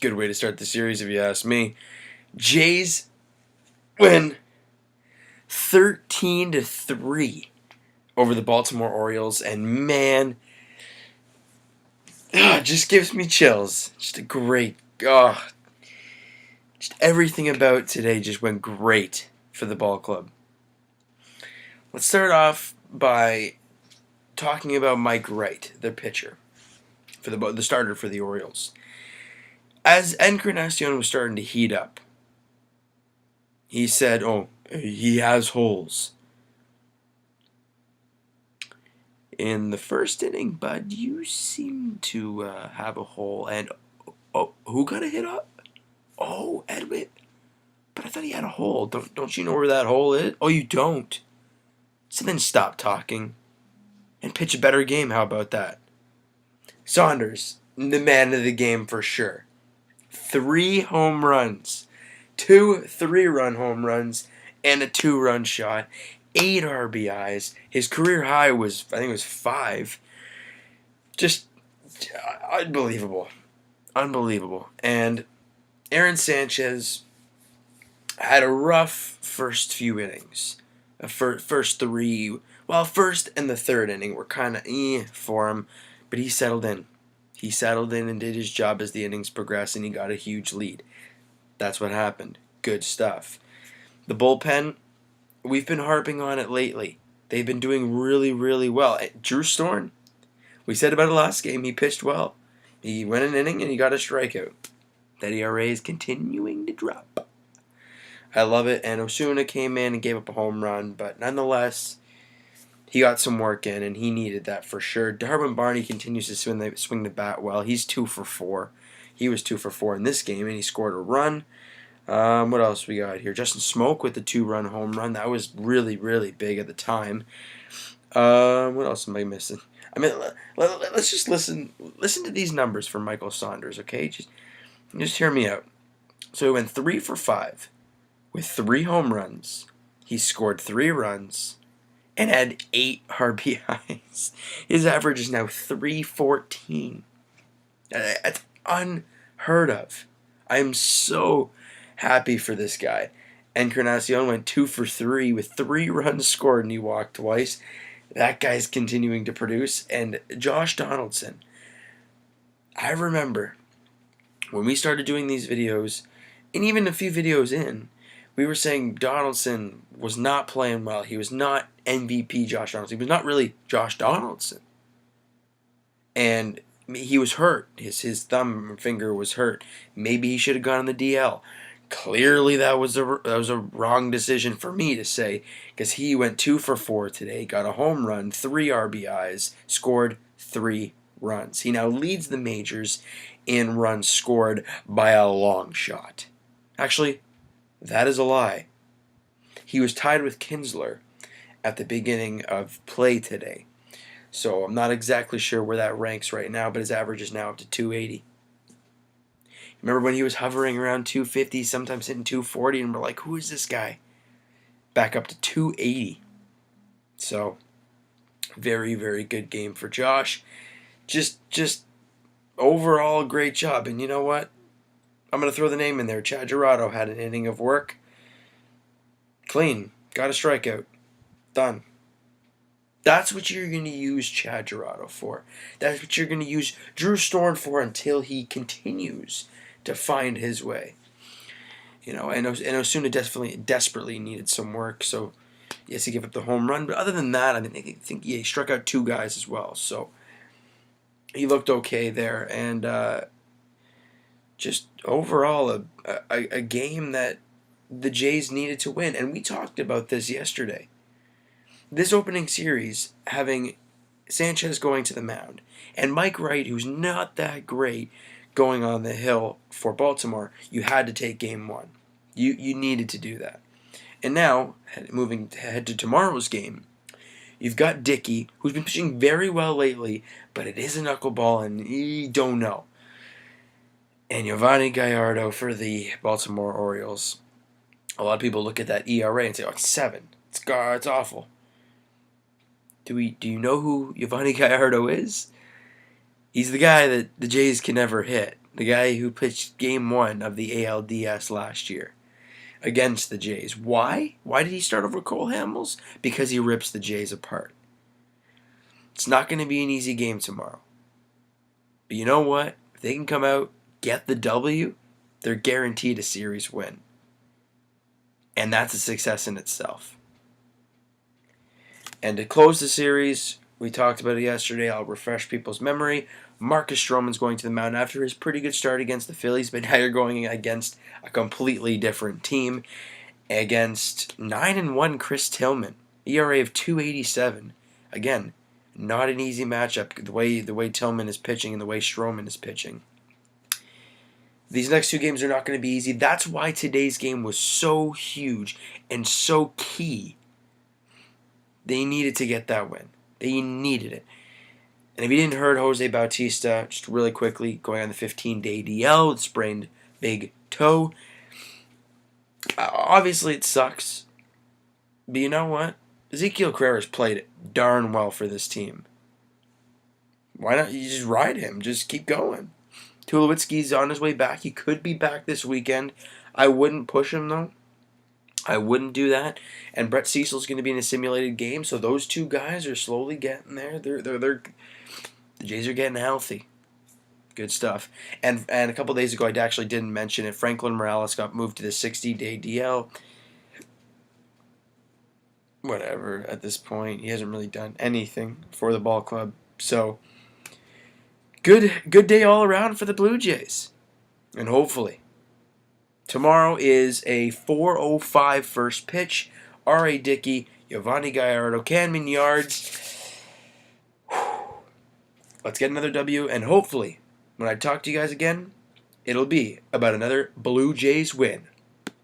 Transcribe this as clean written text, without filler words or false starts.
Good way to start the series, if you ask me. Jays win 13-3 over the Baltimore Orioles, and man, it just gives me chills. Just a great, just everything about today just went great for the ball club. Let's start off by talking about Mike Wright, their pitcher, for the starter for the Orioles. As Encarnacion was starting to heat up, he said, "Oh, he has holes." In the first inning, bud, you seem to have a hole. And who got a hit up? Oh, Edwin. But I thought he had a hole. Don't you know where that hole is? Oh, you don't. So then stop talking and pitch a better game. How about that? Saunders, the man of the game for sure. 3 home runs, 2 3-run home runs, and a 2-run shot. 8 RBIs. His career high was, I think it was 5. Just unbelievable. Unbelievable. And Aaron Sanchez had a rough first few innings. First 3, first and the third inning were kind of for him, but he settled in. He settled in and did his job as the innings progressed, and he got a huge lead. That's what happened. Good stuff. The bullpen, we've been harping on it lately. They've been doing really, really well. Drew Storn, we said about the last game, he pitched well. He went an inning and he got a strikeout. That ERA is continuing to drop. I love it. And Osuna came in and gave up a home run, but nonetheless, he got some work in, and he needed that for sure. Darwin Barney continues to swing the bat well. He's 2 for 4. He was 2 for 4 in this game, and he scored a run. What else we got here? Justin Smoke with the 2-run home run. That was really, really big at the time. What else am I missing? I mean, let's just listen to these numbers for Michael Saunders, okay? Just hear me out. So he went 3 for 5 with 3 home runs. He scored 3 runs and had 8 RBIs. His average is now 314. That's unheard of. I am so happy for this guy. Encarnacion went 2 for 3 with 3 runs scored, and he walked twice. That guy's continuing to produce. And Josh Donaldson, I remember when we started doing these videos, and even a few videos in, we were saying Donaldson was not playing well. He was not MVP Josh Donaldson. He was not really Josh Donaldson. And he was hurt. His thumb and finger was hurt. Maybe he should have gone on the DL. Clearly that was a wrong decision for me to say, because he went 2 for 4 today, got a home run, 3 RBIs, scored 3 runs. He now leads the majors in runs scored by a long shot. Actually, that is a lie. He was tied with Kinsler at the beginning of play today. So I'm not exactly sure where that ranks right now, but his average is now up to 280. Remember when he was hovering around 250, sometimes hitting 240, and we're like, who is this guy? Back up to 280. So, very, very good game for Josh. Just overall, great job. And you know what? I'm going to throw the name in there. Chad Gerardo had an inning of work. Clean. Got a strikeout. Done. That's what you're going to use Chad Gerardo for. That's what you're going to use Drew Storn for until he continues to find his way. You know, and Osuna desperately needed some work. So, yes, he gave up the home run. But other than that, I think he struck out 2 guys as well. So, he looked okay there. And just overall, a game that the Jays needed to win. And we talked about this yesterday. This opening series, having Sanchez going to the mound, and Mike Wright, who's not that great, going on the hill for Baltimore, you had to take game 1. You needed to do that. And now, moving ahead to tomorrow's game, you've got Dickey, who's been pitching very well lately, but it is a knuckleball, and you don't know. And Yovani Gallardo for the Baltimore Orioles. A lot of people look at that ERA and say, oh, it's 7. It's awful. Do you know who Yovani Gallardo is? He's the guy that the Jays can never hit. the guy who pitched Game 1 of the ALDS last year against the Jays. Why? Why did he start over Cole Hamels? Because he rips the Jays apart. It's not going to be an easy game tomorrow. But you know what? If they can come out, get the W, they're guaranteed a series win. And that's a success in itself. And to close the series, we talked about it yesterday. I'll refresh people's memory. Marcus Stroman's going to the mound after his pretty good start against the Phillies, but now you're going against a completely different team, against 9-1 Chris Tillman, ERA of 2.87. Again, not an easy matchup. The way Tillman is pitching and the way Stroman is pitching. These next two games are not going to be easy. That's why today's game was so huge and so key. They needed to get that win. They needed it. And if you didn't heard Jose Bautista, just really quickly, going on the 15-day DL with sprained big toe. Obviously, it sucks. But you know what? Ezekiel Carrera's played darn well for this team. Why not you just ride him? Just keep going. Tulowitzki's on his way back. He could be back this weekend. I wouldn't push him, though. I wouldn't do that. And Brett Cecil's going to be in a simulated game, so those two guys are slowly getting there. The Jays are getting healthy. Good stuff. And a couple days ago, I actually didn't mention it. Franklin Morales got moved to the 60-day DL. Whatever, at this point. He hasn't really done anything for the ball club. So, good day all around for the Blue Jays. And hopefully, tomorrow is a 4:05 first pitch. R.A. Dickey, Giovanni Gallardo, Camden Yards. Let's get another W, and hopefully, when I talk to you guys again, it'll be about another Blue Jays win.